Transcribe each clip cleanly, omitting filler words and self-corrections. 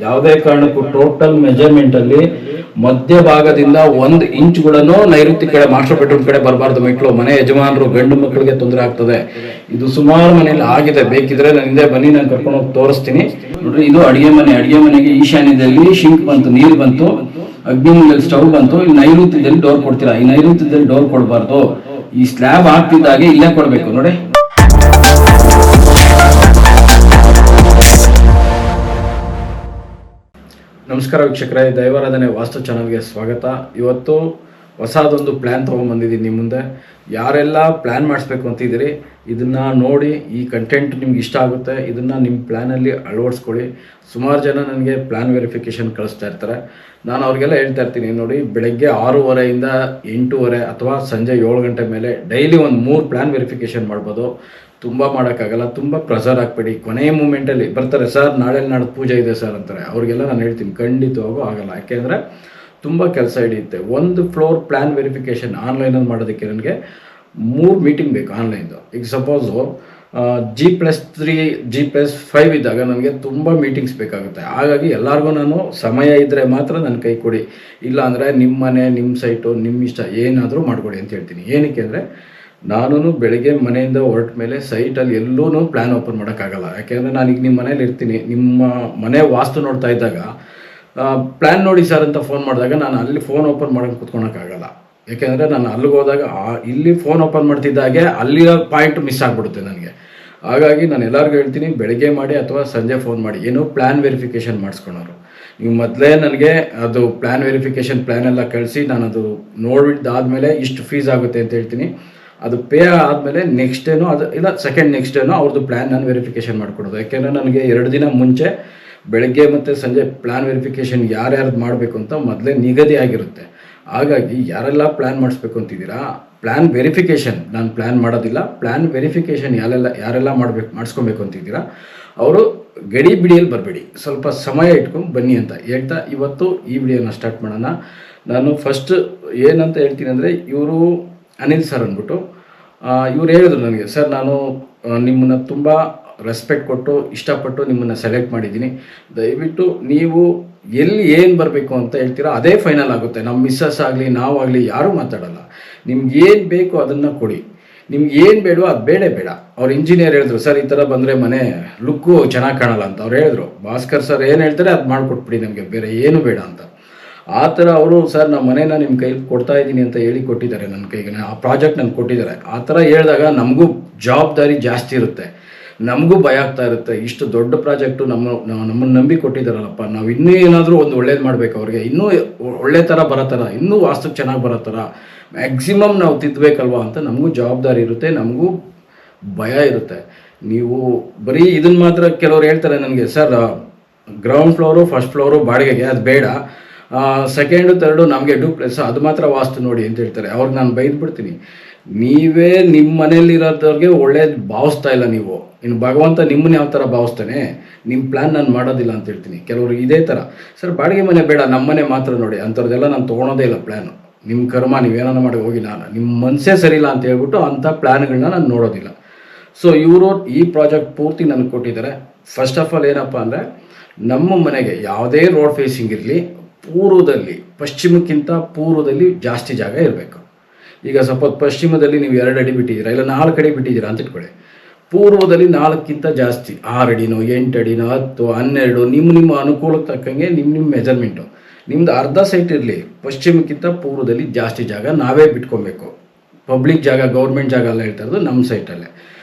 ಯಾವುದೇ ಕಾರಣಕ್ಕೂ total measurement ಅಲ್ಲಿ ಮಧ್ಯಭಾಗದಿಂದ 1 ಇಂಚ್ ಕೂಡ ನೈಋತ್ಯ ಕಡೆ ಮಾಸ್ಟರ್ ಬೆಡ್ರೂಮ್ ಕಡೆ ಬರಬಾರ್ದು. ಮೆಟ್ಲು ಮನೆ ಯಜಮಾನರು ಗಂಡು ಮಕ್ಕಳಿಗೆ ತೊಂದರೆ ಆಗ್ತದೆ. ಇದು ಸುಮಾರು ಮನೆಯಲ್ಲಿ ಆಗಿದೆ. ಬೇಕಿದ್ರೆ ನಾನು ಹಿಂದೆ ಬನ್ನಿ, ನಾನು ಕರ್ಕೊಂಡು ಹೋಗಿ ತೋರಿಸ್ತೀನಿ. ನೋಡ್ರಿ, ಇದು ಅಡಿಗೆ ಮನೆಗೆ ಈಶಾನ್ಯದಲ್ಲಿ ಶಿಂಕ್ ಬಂತು, ನೀರು ಬಂತು, ಅಗ್ನಿ ಮೂಲೆಯಲ್ಲಿ ಸ್ಟವ್ ಬಂತು. ಇಲ್ಲಿ ನೈಋತ್ಯದಲ್ಲಿ ಡೋರ್ ಕೊಡ್ತೀರಾ. ಈ ನೈಋತ್ಯದಲ್ಲಿ ಡೋರ್ ಕೊಡಬಾರ್ದು. ಈ ಸ್ಲ್ಯಾಬ್ ಹಾಕ್ತಿದ್ದಾಗೆ ಇಲ್ಲೇ ಕೊಡ್ಬೇಕು ನೋಡಿ. ನಮಸ್ಕಾರ ವೀಕ್ಷಕರೇ, ದೈವಾರಾಧನೆ ವಾಸ್ತು ಚಾನಲ್ಗೆ ಸ್ವಾಗತ. ಇವತ್ತು ಹೊಸದೊಂದು ಪ್ಲ್ಯಾನ್ ತೊಗೊಂಡ್ಬಂದಿದ್ದೀನಿ ನಿಮ್ಮ ಮುಂದೆ. ಯಾರೆಲ್ಲ ಪ್ಲ್ಯಾನ್ ಮಾಡಿಸ್ಬೇಕು ಅಂತಿದ್ದೀರಿ, ಇದನ್ನು ನೋಡಿ ಈ ಕಂಟೆಂಟ್ ನಿಮ್ಗೆ ಇಷ್ಟ ಆಗುತ್ತೆ. ಇದನ್ನು ನಿಮ್ಮ ಪ್ಲ್ಯಾನಲ್ಲಿ ಅಳವಡಿಸ್ಕೊಳ್ಳಿ. ಸುಮಾರು ಜನ ನನಗೆ ಪ್ಲ್ಯಾನ್ ವೆರಿಫಿಕೇಷನ್ ಕಳಿಸ್ತಾ ಇರ್ತಾರೆ. ನಾನು ಅವ್ರಿಗೆಲ್ಲ ಹೇಳ್ತಾ ಇರ್ತೀನಿ, ನೋಡಿ, ಬೆಳಗ್ಗೆ 6:30 8:30 ಅಥವಾ ಸಂಜೆ 7 ಗಂಟೆ ಮೇಲೆ ಡೈಲಿ ಒಂದು 3 ಪ್ಲ್ಯಾನ್ ವೆರಿಫಿಕೇಷನ್ ಮಾಡ್ಬೋದು. ತುಂಬ ಮಾಡೋಕ್ಕಾಗಲ್ಲ. ತುಂಬ ಪ್ರೆಷರ್ ಹಾಕ್ಬೇಡಿ. ಕೊನೆಯ ಮೂಮೆಂಟಲ್ಲಿ ಬರ್ತಾರೆ, ಸರ್ ನಾಳೆ ನಾಡ್ದು ಪೂಜೆ ಇದೆ ಸರ್ ಅಂತಾರೆ. ಅವ್ರಿಗೆಲ್ಲ ನಾನು ಹೇಳ್ತೀನಿ, ಖಂಡಿತವಾಗೂ ಆಗಲ್ಲ. ಯಾಕೆಂದರೆ ತುಂಬ ಕೆಲಸ ಹಿಡಿಯುತ್ತೆ. ಒಂದು ಫ್ಲೋರ್ ಪ್ಲ್ಯಾನ್ ವೆರಿಫಿಕೇಷನ್ ಆನ್ಲೈನಲ್ಲಿ ಮಾಡೋದಕ್ಕೆ ನನಗೆ 3 ಮೀಟಿಂಗ್ ಬೇಕು ಆನ್ಲೈನ್ದು. ಈಗ ಸಪೋಸು G+3 G+5 ಇದ್ದಾಗ ನನಗೆ ತುಂಬ ಮೀಟಿಂಗ್ಸ್ ಬೇಕಾಗುತ್ತೆ. ಹಾಗಾಗಿ ಎಲ್ಲರಿಗೂ ನಾನು ಸಮಯ ಇದ್ದರೆ ಮಾತ್ರ ನನ್ನ ಕೈ ಕೊಡಿ. ಇಲ್ಲ ಅಂದರೆ ನಿಮ್ಮ ಮನೆ, ನಿಮ್ಮ ಸೈಟು, ನಿಮ್ಮ ಇಷ್ಟ, ಏನಾದರೂ ಮಾಡಿಕೊಡಿ ಅಂತ ಹೇಳ್ತೀನಿ. ಏನಕ್ಕೆ ಅಂದರೆ ನಾನು ಬೆಳಗ್ಗೆ ಮನೆಯಿಂದ ಹೊರಟ ಮೇಲೆ ಸೈಟಲ್ಲಿ ಎಲ್ಲೂ ಪ್ಲ್ಯಾನ್ ಓಪನ್ ಮಾಡೋಕ್ಕಾಗಲ್ಲ. ಯಾಕೆಂದರೆ ನಾನೀಗ ನಿಮ್ಮ ಮನೇಲಿ ಇರ್ತೀನಿ. ನಿಮ್ಮ ಮನೆ ವಾಸ್ತು ನೋಡ್ತಾ ಇದ್ದಾಗ ಪ್ಲ್ಯಾನ್ ನೋಡಿ ಸರ್ ಅಂತ ಫೋನ್ ಮಾಡಿದಾಗ ನಾನು ಅಲ್ಲಿ ಫೋನ್ ಓಪನ್ ಮಾಡೋಕ್ಕೆ ಕೂತ್ಕೊಳಕ್ಕಾಗಲ್ಲ. ಯಾಕೆಂದರೆ ನಾನು ಅಲ್ಲಿಗೆ ಹೋದಾಗ ಇಲ್ಲಿ ಫೋನ್ ಓಪನ್ ಮಾಡ್ತಿದ್ದಾಗೆ ಅಲ್ಲಿಯ ಪಾಯಿಂಟ್ ಮಿಸ್ ಆಗಿಬಿಡುತ್ತೆ ನನಗೆ. ಹಾಗಾಗಿ ನಾನು ಎಲ್ಲರಿಗೂ ಹೇಳ್ತೀನಿ, ಬೆಳಗ್ಗೆ ಮಾಡಿ ಅಥವಾ ಸಂಜೆ ಫೋನ್ ಮಾಡಿ. ಏನು ಪ್ಲ್ಯಾನ್ ವೆರಿಫಿಕೇಷನ್ ಮಾಡಿಸ್ಕೊಳೋರು, ನೀವು ಮೊದಲೇ ನನಗೆ ಅದು ಪ್ಲ್ಯಾನ್ ವೆರಿಫಿಕೇಷನ್ ಪ್ಲ್ಯಾನ್ ಎಲ್ಲ ಕಳಿಸಿ ನಾನು ಅದು ನೋಡಿದ್ದಾದಮೇಲೆ ಇಷ್ಟು ಫೀಸ್ ಆಗುತ್ತೆ ಅಂತ ಹೇಳ್ತೀನಿ. ಅದು ಪೇ ಆದಮೇಲೆ ನೆಕ್ಸ್ಟ್ ಡೇನೋ ಅದು ಇಲ್ಲ ಸೆಕೆಂಡ್ ನೆಕ್ಸ್ಟ್ ಡೇನೋ ಅವ್ರದ್ದು ಪ್ಲ್ಯಾನ್ ನಾನು ವೆರಿಫಿಕೇಷನ್ ಮಾಡಿಕೊಡೋದು. ಯಾಕೆಂದರೆ ನನಗೆ 2 ದಿನ ಮುಂಚೆ ಬೆಳಗ್ಗೆ ಮತ್ತು ಸಂಜೆ ಪ್ಲ್ಯಾನ್ ವೆರಿಫಿಕೇಷನ್ ಯಾರ್ಯಾರ್ದು ಮಾಡಬೇಕು ಅಂತ ಮೊದಲೇ ನಿಗದಿ ಆಗಿರುತ್ತೆ. ಹಾಗಾಗಿ ಯಾರೆಲ್ಲ ಪ್ಲ್ಯಾನ್ ಮಾಡಿಸ್ಬೇಕು ಅಂತಿದ್ದೀರಾ, ಪ್ಲ್ಯಾನ್ ವೆರಿಫಿಕೇಷನ್ ನಾನು ಪ್ಲ್ಯಾನ್ ಮಾಡೋದಿಲ್ಲ, ಪ್ಲ್ಯಾನ್ ವೆರಿಫಿಕೇಷನ್ ಯಾರೆಲ್ಲ ಮಾಡಿಸ್ಕೊಬೇಕು ಅಂತಿದ್ದೀರಾ ಅವರು ಗಡಿ ಬಿಡಿಯಲ್ಲಿ ಬರಬೇಡಿ, ಸ್ವಲ್ಪ ಸಮಯ ಇಟ್ಕೊಂಡು ಬನ್ನಿ ಅಂತ ಹೇಳ್ತಾ ಇವತ್ತು ಈ ವಿಡಿಯೋನ ಸ್ಟಾರ್ಟ್ ಮಾಡೋಣ. ನಾನು ಫಸ್ಟ್ ಏನಂತ ಹೇಳ್ತೀನಿ ಅಂದರೆ, ಇವರು ಅನಿಲ್ ಸರ್ ಅಂದ್ಬಿಟ್ಟು ಇವ್ರು ಹೇಳಿದ್ರು ನನಗೆ, ಸರ್ ನಾನು ನಿಮ್ಮನ್ನು ತುಂಬ ರೆಸ್ಪೆಕ್ಟ್ ಕೊಟ್ಟು ಇಷ್ಟಪಟ್ಟು ನಿಮ್ಮನ್ನು ಸೆಲೆಕ್ಟ್ ಮಾಡಿದ್ದೀನಿ. ದಯವಿಟ್ಟು ನೀವು ಎಲ್ಲಿ ಏನು ಬರಬೇಕು ಅಂತ ಹೇಳ್ತೀರಾ ಅದೇ ಫೈನಲ್ ಆಗುತ್ತೆ. ನಮ್ಮ ಮಿಸ್ಸಸ್ ಆಗಲಿ ನಾವಾಗಲಿ ಯಾರೂ ಮಾತಾಡಲ್ಲ. ನಿಮ್ಗೆ ಏನು ಬೇಕು ಅದನ್ನು ಕೊಡಿ, ನಿಮ್ಗೆ ಏನು ಬೇಡವೋ ಅದು ಬೇಡ. ಅವ್ರು ಇಂಜಿನಿಯರ್ ಹೇಳಿದ್ರು, ಸರ್ ಈ ಥರ ಬಂದರೆ ಮನೆ ಲುಕ್ಕು ಚೆನ್ನಾಗಿ ಕಾಣಲ್ಲ ಅಂತ ಅವ್ರು ಹೇಳಿದ್ರು. ಭಾಸ್ಕರ್ ಸರ್ ಏನು ಹೇಳ್ತಾರೆ ಅದು ಮಾಡಿಕೊಟ್ಬಿಡಿ, ನಮಗೆ ಬೇರೆ ಏನು ಬೇಡ ಅಂತ. ಆ ಥರ ಅವರು, ಸರ್ ನಮ್ಮ ಮನೇನ ನಿಮ್ಮ ಕೈಲಿ ಕೊಡ್ತಾ ಇದ್ದೀನಿ ಅಂತ ಹೇಳಿ ಕೊಟ್ಟಿದ್ದಾರೆ ನನ್ನ ಕೈಗೆ, ಆ ಪ್ರಾಜೆಕ್ಟ್ ನನಗೆ ಕೊಟ್ಟಿದ್ದಾರೆ. ಆ ಥರ ಹೇಳಿದಾಗ ನಮಗೂ ಜವಾಬ್ದಾರಿ ಜಾಸ್ತಿ ಇರುತ್ತೆ, ನಮಗೂ ಭಯ ಆಗ್ತಾ ಇರುತ್ತೆ. ಇಷ್ಟು ದೊಡ್ಡ ಪ್ರಾಜೆಕ್ಟು ನಮ್ಮನ್ನು ನಂಬಿ ಕೊಟ್ಟಿದ್ದಾರಲ್ಲಪ್ಪ, ನಾವು ಇನ್ನೂ ಏನಾದರೂ ಒಂದು ಒಳ್ಳೇದು ಮಾಡಬೇಕು, ಅವ್ರಿಗೆ ಇನ್ನೂ ಒಳ್ಳೆ ಥರ ಬರೋ ಥರ, ಇನ್ನೂ ವಾಸ್ತು ಚೆನ್ನಾಗಿ ಬರೋ ಥರ ಮ್ಯಾಕ್ಸಿಮಮ್ ನಾವು ತಿದ್ದಬೇಕಲ್ವ ಅಂತ ನಮಗೂ ಜವಾಬ್ದಾರಿ ಇರುತ್ತೆ, ನಮಗೂ ಭಯ ಇರುತ್ತೆ. ನೀವು ಬರೀ ಇದನ್ನು ಮಾತ್ರ ಕೆಲವ್ರು ಹೇಳ್ತಾರೆ ನನಗೆ, sir ground floor first floor ಬಾಡಿಗೆಗೆ ಅದು ಬೇಡ, ಸೆಕೆಂಡು ಥರ್ಡು ನಮಗೆ ಡೂಪ್ಲೆಕ್ಸ್ ಅದು ಮಾತ್ರ ವಾಸ್ತು ನೋಡಿ ಅಂತ ಹೇಳ್ತಾರೆ. ಅವ್ರಿಗೆ ನಾನು ಬೈದ್ಬಿಡ್ತೀನಿ, ನೀವೇ ನಿಮ್ಮ ಮನೇಲಿರೋದವ್ರಿಗೆ ಒಳ್ಳೇದು ಭಾವಿಸ್ತಾ ಇಲ್ಲ ನೀವು, ಇನ್ನು ಭಗವಂತ ನಿಮ್ಮನ್ನ ಯಾವ ಥರ ಭಾವಿಸ್ತಾನೆ, ನಿಮ್ಮ ಪ್ಲ್ಯಾನ್ ನಾನು ಮಾಡೋದಿಲ್ಲ ಅಂತ ಹೇಳ್ತೀನಿ. ಕೆಲವರು ಇದೇ ಥರ, ಸರ್ ಬಾಡಿಗೆ ಮನೆ ಬೇಡ ನಮ್ಮ ಮನೆ ಮಾತ್ರ ನೋಡಿ, ಅಂಥವ್ರದ್ದೆಲ್ಲ ನಾನು ತೊಗೊಳೋದೇ ಇಲ್ಲ ಪ್ಲ್ಯಾನು. ನಿಮ್ಮ ಕರ್ಮ, ನೀವೇನಾನ ಮಾಡಿ ಹೋಗಿ, ನಾನು ನಿಮ್ಮ ಮನಸ್ಸೇ ಸರಿ ಇಲ್ಲ ಅಂತ ಹೇಳ್ಬಿಟ್ಟು ಅಂಥ ಪ್ಲ್ಯಾನ್ಗಳನ್ನ ನಾನು ನೋಡೋದಿಲ್ಲ. ಸೊ ಇವರು ಈ ಪ್ರಾಜೆಕ್ಟ್ ಪೂರ್ತಿ ನನಗೆ ಕೊಟ್ಟಿದ್ದಾರೆ. ಫಸ್ಟ್ ಆಫ್ ಆಲ್ ಏನಪ್ಪ ಅಂದರೆ, ನಮ್ಮ ಮನೆಗೆ ಯಾವುದೇ ರೋಡ್ ಫೇಸಿಂಗ್ ಇರಲಿ, ಪೂರ್ವದಲ್ಲಿ ಪಶ್ಚಿಮಕ್ಕಿಂತ ಪೂರ್ವದಲ್ಲಿ ಜಾಸ್ತಿ ಜಾಗ ಇರಬೇಕು. ಈಗ ಸಪೋಸ್ ಪಶ್ಚಿಮದಲ್ಲಿ ನೀವು 2 ಅಡಿ ಬಿಟ್ಟಿದ್ದೀರಾ, ಇಲ್ಲ 4 ಅಡಿ ಬಿಟ್ಟಿದ್ದೀರಾ ಅಂತ ಇಟ್ಕೊಳ್ಳಿ, ಪೂರ್ವದಲ್ಲಿ 4ಕ್ಕಿಂತ ಜಾಸ್ತಿ 6 ಅಡಿನೋ 8 ಅಡಿನೋ 10 12 ನಿಮ್ಮ ಅನುಕೂಲಕ್ಕೆ ತಕ್ಕಂಗೆ ನಿಮ್ಮ ಮೆಜರ್ಮೆಂಟು. ನಿಮ್ಮದು ಅರ್ಧ ಸೈಟ್ ಇರಲಿ, ಪಶ್ಚಿಮಕ್ಕಿಂತ ಪೂರ್ವದಲ್ಲಿ ಜಾಸ್ತಿ ಜಾಗ ನಾವೇ ಬಿಟ್ಕೊಬೇಕು. ಪಬ್ಲಿಕ್ ಜಾಗ, ಗೌರ್ಮೆಂಟ್ ಜಾಗ ಎಲ್ಲ ಹೇಳ್ತಾ ಇರೋದು ನಮ್ಮ ಸೈಟಲ್ಲೇ.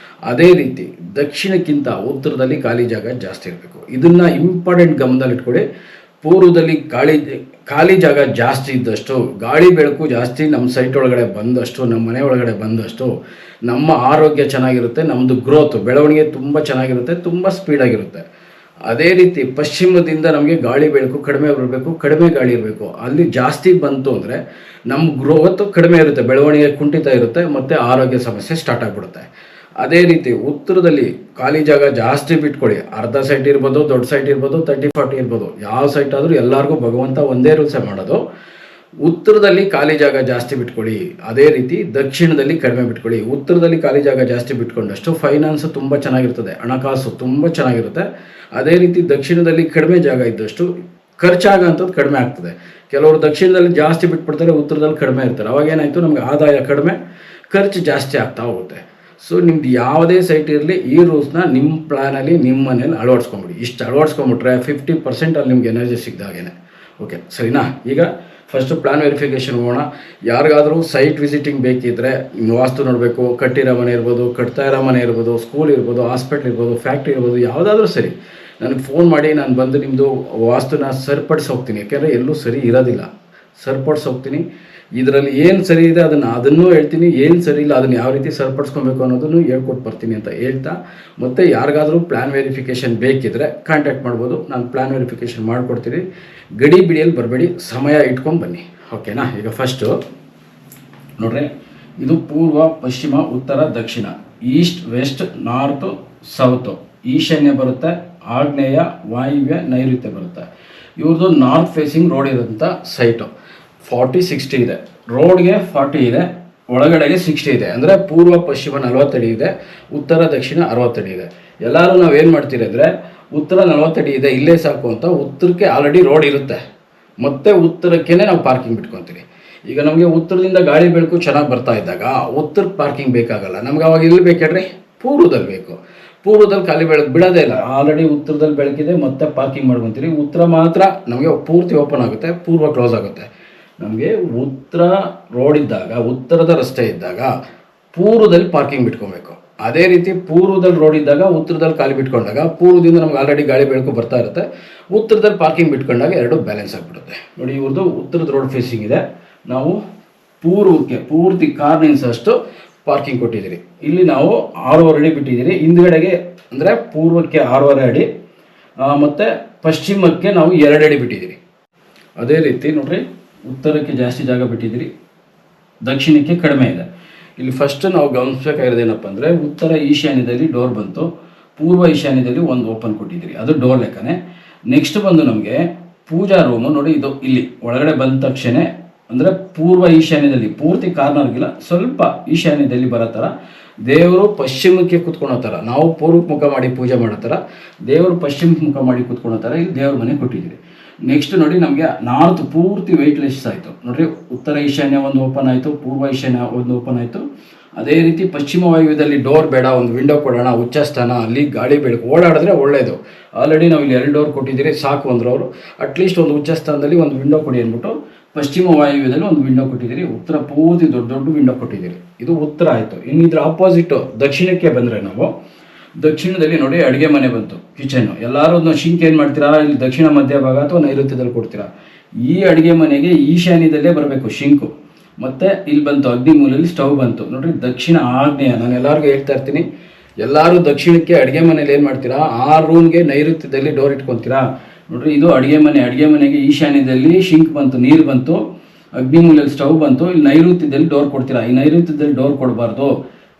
ಅದೇ ರೀತಿ ದಕ್ಷಿಣಕ್ಕಿಂತ ಉತ್ತರದಲ್ಲಿ ಖಾಲಿ ಜಾಗ ಜಾಸ್ತಿ ಇರಬೇಕು. ಇದನ್ನು ಇಂಪಾರ್ಟೆಂಟ್ ಗಮನದಲ್ಲಿ ಇಟ್ಕೊಳ್ಳಿ. ಪೂರ್ವದಲ್ಲಿ ಖಾಲಿ ಜಾಗ ಜಾಸ್ತಿ ಇದ್ದಷ್ಟು, ಗಾಳಿ ಬೆಳಕು ಜಾಸ್ತಿ ನಮ್ಮ ಸೈಟ್ ಒಳಗಡೆ ಬಂದಷ್ಟು, ನಮ್ಮ ಮನೆ ಒಳಗಡೆ ಬಂದಷ್ಟು ನಮ್ಮ ಆರೋಗ್ಯ ಚೆನ್ನಾಗಿರುತ್ತೆ, ನಮ್ಮದು ಗ್ರೋತ್ ಬೆಳವಣಿಗೆ ತುಂಬ ಚೆನ್ನಾಗಿರುತ್ತೆ, ತುಂಬ ಸ್ಪೀಡಾಗಿರುತ್ತೆ. ಅದೇ ರೀತಿ ಪಶ್ಚಿಮದಿಂದ ನಮಗೆ ಗಾಳಿ ಬೆಳಕು ಕಡಿಮೆ ಬರಬೇಕು, ಕಡಿಮೆ ಗಾಳಿ ಇರಬೇಕು. ಅಲ್ಲಿ ಜಾಸ್ತಿ ಬಂತು ಅಂದರೆ ನಮ್ಮ ಗ್ರೋತ್ ಕಡಿಮೆ ಇರುತ್ತೆ, ಬೆಳವಣಿಗೆ ಕುಂಠಿತ ಇರುತ್ತೆ, ಮತ್ತು ಆರೋಗ್ಯ ಸಮಸ್ಯೆ ಸ್ಟಾರ್ಟ್ ಆಗಿಬಿಡುತ್ತೆ. ಅದೇ ರೀತಿ ಉತ್ತರದಲ್ಲಿ ಖಾಲಿ ಜಾಗ ಜಾಸ್ತಿ ಬಿಟ್ಕೊಳ್ಳಿ. ಅರ್ಧ ಸೈಟ್ ಇರ್ಬೋದು, ದೊಡ್ಡ ಸೈಟ್ ಇರ್ಬೋದು, 30-40 ಇರ್ಬೋದು, ಯಾವ ಸೈಟ್ ಆದರೂ ಎಲ್ಲರಿಗೂ ಭಗವಂತ ಒಂದೇ ರೂಲ್ಸೇ ಮಾಡೋದು. ಉತ್ತರದಲ್ಲಿ ಖಾಲಿ ಜಾಗ ಜಾಸ್ತಿ ಬಿಟ್ಕೊಳ್ಳಿ, ಅದೇ ರೀತಿ ದಕ್ಷಿಣದಲ್ಲಿ ಕಡಿಮೆ ಬಿಟ್ಕೊಳ್ಳಿ. ಉತ್ತರದಲ್ಲಿ ಖಾಲಿ ಜಾಗ ಜಾಸ್ತಿ ಬಿಟ್ಕೊಂಡಷ್ಟು ಫೈನಾನ್ಸ್ ತುಂಬ ಚೆನ್ನಾಗಿರ್ತದೆ, ಹಣಕಾಸು ತುಂಬ ಚೆನ್ನಾಗಿರುತ್ತೆ. ಅದೇ ರೀತಿ ದಕ್ಷಿಣದಲ್ಲಿ ಕಡಿಮೆ ಜಾಗ ಇದ್ದಷ್ಟು ಖರ್ಚಾಗೋಂಥದ್ದು ಕಡಿಮೆ ಆಗ್ತದೆ. ಕೆಲವರು ದಕ್ಷಿಣದಲ್ಲಿ ಜಾಸ್ತಿ ಬಿಟ್ಬಿಡ್ತಾರೆ, ಉತ್ತರದಲ್ಲಿ ಕಡಿಮೆ ಇರ್ತಾರೆ. ಅವಾಗೇನಾಯಿತು, ನಮಗೆ ಆದಾಯ ಕಡಿಮೆ, ಖರ್ಚು ಜಾಸ್ತಿ ಆಗ್ತಾ ಹೋಗುತ್ತೆ. ಸೊ ನಿಮ್ದು ಯಾವುದೇ ಸೈಟ್ ಇರಲಿ, ಈ ರೂಲ್ಸ್ನ ನಿಮ್ಮ ಪ್ಲ್ಯಾನಲ್ಲಿ ನಿಮ್ಮ ಮನೇಲಿ ಅಳವಡಿಸ್ಕೊಂಬಿಡಿ. ಇಷ್ಟು ಅಳವಡಿಸ್ಕೊಂಬಿಟ್ರೆ 50% ಅಲ್ಲಿ ನಿಮ್ಗೆ ಎನರ್ಜಿ ಸಿಗ್ದಾಗೇನೆ. ಓಕೆ, ಸರಿನಾ? ಈಗ ಫಸ್ಟು ಪ್ಲ್ಯಾನ್ ವೆರಿಫಿಕೇಷನ್ ಹೋಗೋಣ. ಯಾರಿಗಾದರೂ ಸೈಟ್ ವಿಸಿಟಿಂಗ್ ಬೇಕಿದ್ದರೆ, ವಾಸ್ತು ನೋಡಬೇಕು, ಕಟ್ಟಿರೋ ಮನೆ ಇರ್ಬೋದು, ಕಟ್ತಾ ಇರೋ ಮನೆ ಇರ್ಬೋದು, ಸ್ಕೂಲ್ ಇರ್ಬೋದು, ಹಾಸ್ಪಿಟ್ಲ್ ಇರ್ಬೋದು, ಫ್ಯಾಕ್ಟ್ರಿ ಇರ್ಬೋದು, ಯಾವುದಾದ್ರೂ ಸರಿ, ನನಗೆ ಫೋನ್ ಮಾಡಿ, ನಾನು ಬಂದು ನಿಮ್ಮದು ವಾಸ್ತುನ ಸರಿಪಡಿಸಿ ಹೋಗ್ತೀನಿ. ಯಾಕೆಂದರೆ ಎಲ್ಲೂ ಸರಿ ಇರೋದಿಲ್ಲ, ಸರಿಪಡಿಸಿ ಹೋಗ್ತೀನಿ. ಇದರಲ್ಲಿ ಏನು ಸರಿ ಇದೆ ಅದನ್ನು ಹೇಳ್ತೀನಿ, ಏನು ಸರಿ ಇಲ್ಲ ಅದನ್ನು ಯಾವ ರೀತಿ ಸರಿಪಡಿಸ್ಕೊಬೇಕು ಅನ್ನೋದನ್ನು ಹೇಳ್ಕೊಟ್ಟು ಬರ್ತೀನಿ ಅಂತ ಹೇಳ್ತಾ, ಮತ್ತು ಯಾರಿಗಾದರೂ ಪ್ಲ್ಯಾನ್ ವೆರಿಫಿಕೇಷನ್ ಬೇಕಿದ್ದರೆ ಕಾಂಟ್ಯಾಕ್ಟ್ ಮಾಡ್ಬೋದು. ನಾನು ಪ್ಲ್ಯಾನ್ ವೆರಿಫಿಕೇಷನ್ ಮಾಡಿಕೊಡ್ತೀನಿ. ಗಡಿ ಬಿಡಿಯಲ್ಲಿ ಬರಬೇಡಿ, ಸಮಯ ಇಟ್ಕೊಂಡು ಬನ್ನಿ. ಓಕೆನಾ? ಈಗ ಫಸ್ಟು ನೋಡ್ರಿ, ಇದು ಪೂರ್ವ, ಪಶ್ಚಿಮ, ಉತ್ತರ, ದಕ್ಷಿಣ, ಈಸ್ಟ್, ವೆಸ್ಟ್, ನಾರ್ತು, ಸೌತು, ಈಶಾನ್ಯ ಬರುತ್ತೆ, ಆಗ್ನೇಯ, ವಾಯುವ್ಯ, ನೈಋತ್ಯ ಬರುತ್ತೆ. ಇವ್ರದ್ದು ನಾರ್ತ್ ಫೇಸಿಂಗ್ ರೋಡ್ ಇರೋಂಥ ಸೈಟು 40-60 ಇದೆ. ರೋಡ್ಗೆ 40 ಇದೆ, ಒಳಗಡೆಗೆ 60 ಇದೆ. ಅಂದರೆ ಪೂರ್ವ ಪಶ್ಚಿಮ 40 ಅಡಿ ಇದೆ, ಉತ್ತರ ದಕ್ಷಿಣ 60 ಅಡಿ ಇದೆ. ಎಲ್ಲರೂ ನಾವೇನು ಮಾಡ್ತೀರಿ ಅಂದರೆ, ಉತ್ತರ 40 ಅಡಿ ಇದೆ, ಇಲ್ಲೇ ಸಾಕು ಅಂತ ಉತ್ತರಕ್ಕೆ ಆಲ್ರೆಡಿ ರೋಡ್ ಇರುತ್ತೆ, ಮತ್ತು ಉತ್ತರಕ್ಕೇ ನಾವು ಪಾರ್ಕಿಂಗ್ ಬಿಟ್ಕೊತೀರಿ. ಈಗ ನಮಗೆ ಉತ್ತರದಿಂದ ಗಾಳಿ ಬೆಳಕು ಚೆನ್ನಾಗಿ ಬರ್ತಾ ಇದ್ದಾಗ ಉತ್ತರಕ್ಕೆ ಪಾರ್ಕಿಂಗ್ ಬೇಕಾಗಲ್ಲ. ನಮ್ಗೆ ಅವಾಗ ಎಲ್ಲಿ ಬೇಕಾಡ್ರಿ? ಪೂರ್ವದಲ್ಲಿ ಬೇಕು. ಪೂರ್ವದಲ್ಲಿ ಖಾಲಿ ಬೆಳಕು ಬಿಡೋದೇ ಇಲ್ಲ, ಆಲ್ರೆಡಿ ಉತ್ತರದಲ್ಲಿ ಬೆಳಕಿದೆ, ಮತ್ತೆ ಪಾರ್ಕಿಂಗ್ ಮಾಡ್ಕೊತೀರಿ. ಉತ್ತರ ಮಾತ್ರ ನಮಗೆ ಪೂರ್ತಿ ಓಪನ್ ಆಗುತ್ತೆ, ಪೂರ್ವ ಕ್ಲೋಸ್ ಆಗುತ್ತೆ. ನಮಗೆ ಉತ್ತರ ರೋಡ್ ಇದ್ದಾಗ, ಉತ್ತರದ ರಸ್ತೆ ಇದ್ದಾಗ ಪೂರ್ವದಲ್ಲಿ ಪಾರ್ಕಿಂಗ್ ಬಿಟ್ಕೊಬೇಕು. ಅದೇ ರೀತಿ ಪೂರ್ವದಲ್ಲಿ ರೋಡ್ ಇದ್ದಾಗ ಉತ್ತರದಲ್ಲಿ ಖಾಲಿ ಬಿಟ್ಕೊಂಡಾಗ ಪೂರ್ವದಿಂದ ನಮ್ಗೆ ಆಲ್ರೆಡಿ ಗಾಳಿ ಬೆಳಕು ಬರ್ತಾ ಇರುತ್ತೆ, ಉತ್ತರದಲ್ಲಿ ಪಾರ್ಕಿಂಗ್ ಬಿಟ್ಕೊಂಡಾಗ ಎರಡು ಬ್ಯಾಲೆನ್ಸ್ ಆಗಿಬಿಡುತ್ತೆ. ನೋಡಿ, ಇವ್ರದ್ದು ಉತ್ತರದ ರೋಡ್ ಫೇಸಿಂಗ್ ಇದೆ, ನಾವು ಪೂರ್ವಕ್ಕೆ ಪೂರ್ತಿ ಕಾರ್ ನಿಲ್ಸೋಷ್ಟು ಪಾರ್ಕಿಂಗ್ ಕೊಟ್ಟಿದ್ದೀರಿ. ಇಲ್ಲಿ ನಾವು 6.5 ಅಡಿ ಬಿಟ್ಟಿದ್ದೀರಿ. ಹಿಂದ್ಗಡೆಗೆ ಅಂದರೆ ಪೂರ್ವಕ್ಕೆ 6.5 ಅಡಿ, ಮತ್ತು ಪಶ್ಚಿಮಕ್ಕೆ ನಾವು 2 ಅಡಿ ಬಿಟ್ಟಿದ್ದೀರಿ. ಅದೇ ರೀತಿ ನೋಡ್ರಿ, ಉತ್ತರಕ್ಕೆ ಜಾಸ್ತಿ ಜಾಗ ಬಿಟ್ಟಿದ್ದೀರಿ, ದಕ್ಷಿಣಕ್ಕೆ ಕಡಿಮೆ ಇದೆ. ಇಲ್ಲಿ ಫಸ್ಟ್ ನಾವು ಗಮನಿಸಬೇಕಾಗಿರೋದೇನಪ್ಪ ಅಂದರೆ, ಉತ್ತರ ಈಶಾನ್ಯದಲ್ಲಿ ಡೋರ್ ಬಂತು, ಪೂರ್ವ ಈಶಾನ್ಯದಲ್ಲಿ ಒಂದು ಓಪನ್ ಕೊಟ್ಟಿದ್ದೀರಿ, ಅದು ಡೋರ್ ಲೆಕ್ಕನೇ. ನೆಕ್ಸ್ಟ್ ಬಂದು ನಮಗೆ ಪೂಜಾ ರೂಮು ನೋಡಿ, ಇದು ಇಲ್ಲಿ ಒಳಗಡೆ ಬಂದ ತಕ್ಷಣ ಅಂದರೆ ಪೂರ್ವ ಈಶಾನ್ಯದಲ್ಲಿ, ಪೂರ್ತಿ ಕಾರ್ನರ್ಗಿಲ್ಲ, ಸ್ವಲ್ಪ ಈಶಾನ್ಯದಲ್ಲಿ ಬರೋ ಥರ, ದೇವರು ಪಶ್ಚಿಮಕ್ಕೆ ಕೂತ್ಕೊಳ್ಳೋ ಥರ, ನಾವು ಪೂರ್ವಕ್ಕೆ ಮುಖ ಮಾಡಿ ಪೂಜೆ ಮಾಡೋ ಥರ, ದೇವರು ಪಶ್ಚಿಮಕ್ಕೆ ಮುಖ ಮಾಡಿ ಕೂತ್ಕೊಳ್ಳೋ ಥರ ಇಲ್ಲಿ ದೇವ್ರ ಮನೆ ಕೊಟ್ಟಿದ್ದೀರಿ. ನೆಕ್ಸ್ಟ್ ನೋಡಿ, ನಮಗೆ ನಾರ್ತ್ ಪೂರ್ತಿ ವೆಯ್ಟ್ಲೆಸ್ ಆಯಿತು. ನೋಡಿರಿ, ಉತ್ತರ ಈಶಾನ್ಯ ಒಂದು ಓಪನ್ ಆಯಿತು, ಪೂರ್ವ ಈಶಾನ್ಯ ಒಂದು ಓಪನ್ ಆಯಿತು. ಅದೇ ರೀತಿ ಪಶ್ಚಿಮ ವಾಯುವ್ಯದಲ್ಲಿ ಡೋರ್ ಬೇಡ, ಒಂದು ವಿಂಡೋ ಕೊಡೋಣ, ಉಚ್ಚಸ್ಥಾನ, ಅಲ್ಲಿ ಗಾಳಿ ಬೆಳಕು ಓಡಾಡಿದ್ರೆ ಒಳ್ಳೆಯದು. ಆಲ್ರೆಡಿ ನಾವು ಇಲ್ಲಿ 2 ಡೋರ್ ಕೊಟ್ಟಿದ್ದೀರಿ, ಸಾಕು ಅಂದರು ಅವರು. ಅಟ್ಲೀಸ್ಟ್ ಒಂದು ಉಚ್ಚಸ್ಥಾನದಲ್ಲಿ ಒಂದು ವಿಂಡೋ ಕೊಡಿ ಅಂದ್ಬಿಟ್ಟು ಪಶ್ಚಿಮ ವಾಯುವ್ಯದಲ್ಲಿ ಒಂದು ವಿಂಡೋ ಕೊಟ್ಟಿದ್ದೀರಿ, ಉತ್ತರ ಪೂರ್ತಿ ದೊಡ್ಡ ದೊಡ್ಡ ವಿಂಡೋ ಕೊಟ್ಟಿದ್ದೀರಿ. ಇದು ಉತ್ತರ ಆಯಿತು. ಇನ್ನು ಇದ್ರ ಆಪೋಸಿಟ್ ದಕ್ಷಿಣಕ್ಕೆ ಬಂದರೆ, ನಾವು ದಕ್ಷಿಣದಲ್ಲಿ ನೋಡಿ ಅಡುಗೆ ಮನೆ ಬಂತು, ಕಿಚನ್ನು. ಎಲ್ಲರೂ ಶಿಂಕ್ ಏನು ಮಾಡ್ತೀರಾ, ಇಲ್ಲಿ ದಕ್ಷಿಣ ಮಧ್ಯಭಾಗ ಅಥವಾ ನೈಋತ್ಯದಲ್ಲಿ ಕೊಡ್ತೀರಾ. ಈ ಅಡುಗೆ ಮನೆಗೆ ಈಶಾನ್ಯದಲ್ಲೇ ಬರಬೇಕು ಶಿಂಕು. ಮತ್ತು ಇಲ್ಲಿ ಬಂತು ಅಗ್ನಿ ಮೂಲೆಯಲ್ಲಿ ಸ್ಟವ್ ಬಂತು. ನೋಡಿರಿ, ದಕ್ಷಿಣ ಆಗ್ನೇಯ. ನಾನು ಎಲ್ಲರಿಗೂ ಹೇಳ್ತಾ ಇರ್ತೀನಿ, ಎಲ್ಲರೂ ದಕ್ಷಿಣಕ್ಕೆ ಅಡುಗೆ ಮನೇಲಿ ಏನು ಮಾಡ್ತೀರಾ, ಆ ರೂಮ್ಗೆ ನೈಋತ್ಯದಲ್ಲಿ ಡೋರ್ ಇಟ್ಕೊತೀರಾ. ನೋಡಿರಿ, ಇದು ಅಡುಗೆ ಮನೆ, ಅಡುಗೆ ಮನೆಗೆ ಈಶಾನ್ಯದಲ್ಲಿ ಶಿಂಕ್ ಬಂತು, ನೀರು ಬಂತು, ಅಗ್ನಿ ಮೂಲೆಯಲ್ಲಿ ಸ್ಟವ್ ಬಂತು, ಇಲ್ಲಿ ನೈಋತ್ಯದಲ್ಲಿ ಡೋರ್ ಕೊಡ್ತೀರಾ. ಈ ನೈಋತ್ಯದಲ್ಲಿ ಡೋರ್ ಕೊಡಬಾರ್ದು,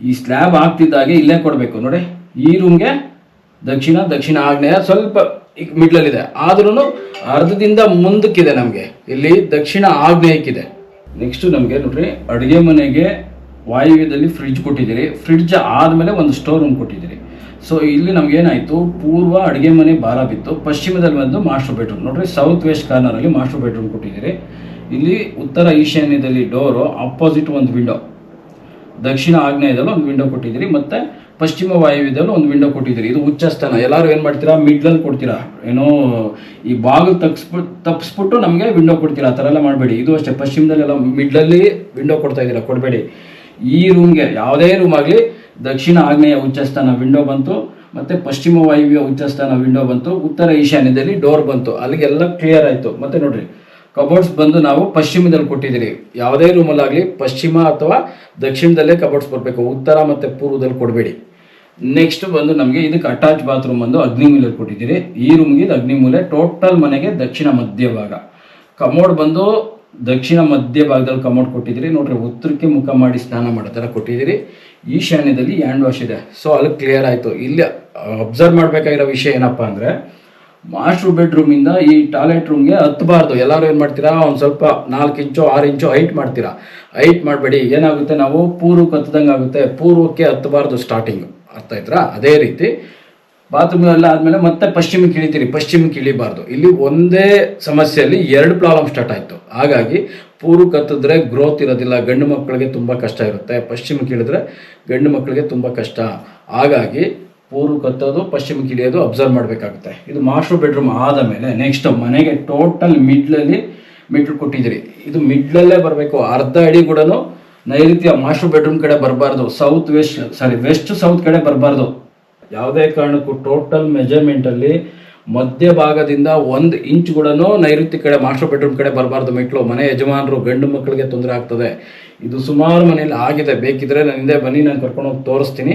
ಈ ಸ್ಲ್ಯಾಬ್ ಆಗ್ತಿದ್ದಾಗೆ ಇಲ್ಲೇ ಕೊಡಬೇಕು. ನೋಡಿ, ಈ ರೂಮ್ಗೆ ದಕ್ಷಿಣ ಆಗ್ನೇಯ ಸ್ವಲ್ಪ ಈಗ ಮಿಡ್ಲಲ್ಲಿದೆ, ಆದ್ರೂ ಅರ್ಧದಿಂದ ಮುಂದಕ್ಕಿದೆ. ನಮಗೆ ಇಲ್ಲಿ ದಕ್ಷಿಣ ಆಗ್ನೇಯಕ್ಕಿದೆ. ನೆಕ್ಸ್ಟು ನಮಗೆ ನೋಡ್ರಿ, ಅಡುಗೆ ಮನೆಗೆ ವಾಯುವ್ಯದಲ್ಲಿ ಫ್ರಿಡ್ಜ್ ಕೊಟ್ಟಿದ್ದೀರಿ, ಫ್ರಿಡ್ಜ್ ಆದಮೇಲೆ ಒಂದು ಸ್ಟೋರ್ ರೂಮ್ ಕೊಟ್ಟಿದ್ದೀರಿ. ಸೊ ಇಲ್ಲಿ ನಮಗೇನಾಯಿತು, ಪೂರ್ವ ಅಡುಗೆ ಮನೆ ಭಾರ ಬಿತ್ತು, ಪಶ್ಚಿಮದಲ್ಲಿ ಬಂದು ಮಾಸ್ಟರ್ ಬೆಡ್ರೂಮ್. ನೋಡ್ರಿ, ಸೌತ್ ವೆಸ್ಟ್ ಕಾರ್ನರಲ್ಲಿ ಮಾಸ್ಟರ್ ಬೆಡ್ರೂಮ್ ಕೊಟ್ಟಿದ್ದೀರಿ. ಇಲ್ಲಿ ಉತ್ತರ ಈಶಾನ್ಯದಲ್ಲಿ ಡೋರು, ಅಪೋಸಿಟ್ ಒಂದು ವಿಂಡೋ, ದಕ್ಷಿಣ ಆಗ್ನೇಯದಲ್ಲಿ ಒಂದು ವಿಂಡೋ ಕೊಟ್ಟಿದ್ದೀರಿ, ಮತ್ತು ಪಶ್ಚಿಮ ವಾಯುವ್ಯದಲ್ಲಿ ಒಂದು ವಿಂಡೋ ಕೊಟ್ಟಿದ್ದೀರಿ. ಇದು ಉಚ್ಚಸ್ಥಾನ. ಎಲ್ಲರೂ ಏನು ಮಾಡ್ತೀರಾ, ಮಿಡ್ಲಲ್ಲಿ ಕೊಡ್ತೀರಾ, ಏನೋ ಈ ಬಾಗಿಲು ತಪ್ಪಿಸ್ಬಿಟ್ಟು ನಮಗೆ ವಿಂಡೋ ಕೊಡ್ತೀರಾ. ಆ ಥರ ಎಲ್ಲ ಮಾಡಬೇಡಿ. ಇದು ಅಷ್ಟೇ, ಪಶ್ಚಿಮದಲ್ಲೆಲ್ಲ ಮಿಡ್ಲಲ್ಲಿ ವಿಂಡೋ ಕೊಡ್ತಾ ಇದ್ದೀರಾ, ಕೊಡಬೇಡಿ. ಈ ರೂಮ್ಗೆ ಯಾವುದೇ ರೂಮ್ ಆಗಲಿ ದಕ್ಷಿಣ ಆಗ್ನೇಯ ಉಚ್ಚಸ್ಥಾನ ವಿಂಡೋ ಬಂತು, ಮತ್ತು ಪಶ್ಚಿಮ ವಾಯುವ್ಯ ಉಚ್ಚಸ್ಥಾನ ವಿಂಡೋ ಬಂತು, ಉತ್ತರ ಈಶಾನ್ಯದಲ್ಲಿ ಡೋರ್ ಬಂತು. ಅಲ್ಲಿಗೆಲ್ಲ ಕ್ಲಿಯರ್ ಆಯಿತು. ಮತ್ತು ನೋಡಿರಿ, ಕಬೋರ್ಡ್ಸ್ ಬಂದು ನಾವು ಪಶ್ಚಿಮದಲ್ಲಿ ಕೊಟ್ಟಿದ್ದೀರಿ. ಯಾವುದೇ ರೂಮಲ್ಲಾಗಲಿ ಪಶ್ಚಿಮ ಅಥವಾ ದಕ್ಷಿಣದಲ್ಲೇ ಕಬೋರ್ಡ್ಸ್ ಬರಬೇಕು, ಉತ್ತರ ಮತ್ತು ಪೂರ್ವದಲ್ಲಿ ಕೊಡಬೇಡಿ. ನೆಕ್ಸ್ಟ್ ಬಂದು ನಮಗೆ ಇದಕ್ಕೆ ಅಟ್ಯಾಚ್ ಬಾತ್ರೂಮ್ ಬಂದು ಅಗ್ನಿಮೂಲೆಯಲ್ಲಿ ಕೊಟ್ಟಿದ್ದೀರಿ. ಈ ರೂಮ್ಗೆ ಇದು ಅಗ್ನಿಮೂಲೆ. ಟೋಟಲ್ ಮನೆಗೆ ದಕ್ಷಿಣ ಮಧ್ಯಭಾಗ. ಕಮೋಡ್ ಬಂದು ದಕ್ಷಿಣ ಮಧ್ಯಭಾಗದಲ್ಲಿ ಕಮೋಡ್ ಕೊಟ್ಟಿದ್ದೀರಿ. ನೋಡ್ರಿ, ಉತ್ತರಕ್ಕೆ ಮುಖ ಮಾಡಿ ಸ್ನಾನ ಮಾಡೋ ಥರ ಕೊಟ್ಟಿದ್ದೀರಿ. ಈಶಾನ್ಯದಲ್ಲಿ ಹ್ಯಾಂಡ್ ವಾಶ್ ಇದೆ. ಸೊ ಅಲ್ಲಿ ಕ್ಲಿಯರ್ ಆಯಿತು. ಇಲ್ಲಿ ಅಬ್ಸರ್ವ್ ಮಾಡಬೇಕಾಗಿರೋ ವಿಷಯ ಏನಪ್ಪ ಅಂದರೆ, ಮಾಸ್ಟರ್ ಬೆಡ್ರೂಮಿಂದ ಈ ಟಾಯ್ಲೆಟ್ ರೂಮ್ಗೆ ಹತ್ತಬಾರ್ದು. ಎಲ್ಲರೂ ಏನು ಮಾಡ್ತೀರಾ, ಒಂದು ಸ್ವಲ್ಪ 4 ಇಂಚು 6 ಇಂಚು ಹೈಟ್ ಮಾಡ್ತೀರಾ. ಹೈಟ್ ಮಾಡಬೇಡಿ, ಏನಾಗುತ್ತೆ, ನಾವು ಪೂರ್ವಕ್ಕೆ ಹತ್ತದಂಗೆ ಆಗುತ್ತೆ. ಪೂರ್ವಕ್ಕೆ ಹತ್ತಬಾರ್ದು ಸ್ಟಾರ್ಟಿಂಗ್, ಅರ್ಥ ಆಯ್ತಾ? ಅದೇ ರೀತಿ ಬಾತ್ರೂಮ್ ಎಲ್ಲ ಆದಮೇಲೆ ಮತ್ತೆ ಪಶ್ಚಿಮಕ್ಕೆ ಇಳಿತೀರಿ, ಪಶ್ಚಿಮಕ್ಕೆ ಇಳಿಬಾರ್ದು. ಇಲ್ಲಿ ಒಂದೇ ಸಮಸ್ಯೆಯಲ್ಲಿ 2 ಪ್ರಾಬ್ಲಮ್ ಸ್ಟಾರ್ಟ್ ಆಯಿತು. ಹಾಗಾಗಿ ಪೂರ್ವಕ್ಕೆ ಹತ್ತಿದ್ರೆ ಗ್ರೋತ್ ಇರೋದಿಲ್ಲ, ಗಂಡು ಮಕ್ಕಳಿಗೆ ತುಂಬ ಕಷ್ಟ ಇರುತ್ತೆ. ಪಶ್ಚಿಮಕ್ಕೆ ಇಳಿದ್ರೆ ಗಂಡು ಮಕ್ಕಳಿಗೆ ತುಂಬ ಕಷ್ಟ. ಹಾಗಾಗಿ ಪೂರ್ವಕ್ಕೆ ಹತ್ತೋದು ಪಶ್ಚಿಮಕ್ಕೆ ಇಳಿಯೋದು ಅಬ್ಸರ್ವ್ ಮಾಡಬೇಕಾಗುತ್ತೆ. ಇದು ಮಾಸ್ಟರ್ ಬೆಡ್ರೂಮ್ ಆದ ಮೇಲೆ ನೆಕ್ಸ್ಟ್ ಮನೆಗೆ ಟೋಟಲ್ ಮಿಡ್ಲ್ ಕೊಟ್ಟಿದ್ದೀರಿ. ಇದು ಮಿಡ್ಲಲ್ಲೇ ಬರಬೇಕು. ಅರ್ಧ ಅಡಿ ಕೂಡ ನೈಋತ್ಯ ಮಾಸ್ಟರ್ ಬೆಡ್ರೂಮ್ ಕಡೆ ಬರಬಾರ್ದು, ವೆಸ್ಟ್ ಸೌತ್ ಕಡೆ ಬರಬಾರ್ದು. ಯಾವುದೇ ಕಾರಣಕ್ಕೂ ಟೋಟಲ್ ಮೆಜರ್ಮೆಂಟಲ್ಲಿ ಮಧ್ಯಭಾಗದಿಂದ 1 ಇಂಚ್ ಕೂಡ ನೈಋತ್ಯ ಕಡೆ ಮಾಸ್ಟರ್ ಬೆಡ್ರೂಮ್ ಕಡೆ ಬರಬಾರ್ದು ಮೆಟ್ಲು. ಮನೆ ಯಜಮಾನರು ಗಂಡು ಮಕ್ಕಳಿಗೆ ತೊಂದರೆ ಆಗ್ತದೆ. ಇದು ಸುಮಾರು ಮನೆಯಲ್ಲಿ ಆಗಿದೆ. ಬೇಕಿದ್ರೆ ನಾನು ಹಿಂದೆ ಬನ್ನಿ, ನಾನು ಕರ್ಕೊಂಡೋಗಿ ತೋರಿಸ್ತೀನಿ.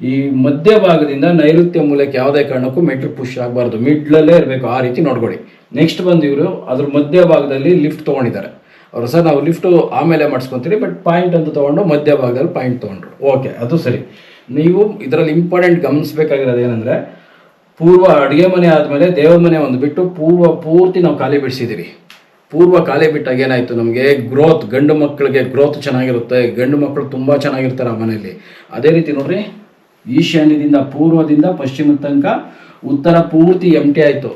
ಈ ಮಧ್ಯಭಾಗದಿಂದ ನೈಋತ್ಯ ಮೂಲಕ್ಕೆ ಯಾವುದೇ ಕಾರಣಕ್ಕೂ ಮೆಟ್ಲು ಪುಷ್ ಆಗಬಾರ್ದು, ಮಿಡ್ಲಲ್ಲೇ ಇರಬೇಕು. ಆ ರೀತಿ ನೋಡ್ಕೊಳ್ಳಿ. ನೆಕ್ಸ್ಟ್ ಬಂದು ಇವರು ಅದ್ರ ಮಧ್ಯಭಾಗದಲ್ಲಿ ಲಿಫ್ಟ್ ತೊಗೊಂಡಿದ್ದಾರೆ. ಅವರು ಸರ್ ನಾವು ಲಿಫ್ಟು ಆಮೇಲೆ ಮಾಡಿಸ್ಕೊತೀರಿ, ಬಟ್ ಪಾಯಿಂಟ್ ಅಂತ ತೊಗೊಂಡು ಮಧ್ಯಭಾಗದಲ್ಲಿ ಪಾಯಿಂಟ್ ತೊಗೊಂಡ್ರು. ಓಕೆ, ಅದು ಸರಿ. ನೀವು ಇದರಲ್ಲಿ ಇಂಪಾರ್ಟೆಂಟ್ ಗಮನಿಸಬೇಕಾಗಿರೋದು ಏನಂದರೆ, ಪೂರ್ವ ಅಡುಗೆ ಮನೆ ಆದಮೇಲೆ ದೇವ್ರ ಮನೆ ಒಂದು ಬಿಟ್ಟು ಪೂರ್ತಿ ನಾವು ಖಾಲಿ ಬಿಡಿಸಿದ್ದೀರಿ. ಪೂರ್ವ ಖಾಲಿ ಬಿಟ್ಟಾಗ ಏನಾಯಿತು, ನಮಗೆ ಗ್ರೋತ್, ಗಂಡು ಮಕ್ಕಳಿಗೆ ಗ್ರೋತ್ ಚೆನ್ನಾಗಿರುತ್ತೆ. ಗಂಡು ಮಕ್ಕಳು ತುಂಬ ಚೆನ್ನಾಗಿರ್ತಾರೆ ಆ ಮನೆಯಲ್ಲಿ. ಅದೇ ರೀತಿ ನೋಡ್ರಿ, ಈಶಾನ್ಯದಿಂದ ಪೂರ್ವದಿಂದ ಪಶ್ಚಿಮ ತನಕ ಉತ್ತರ ಪೂರ್ತಿ ಎಂಟಿ ಆಯಿತು.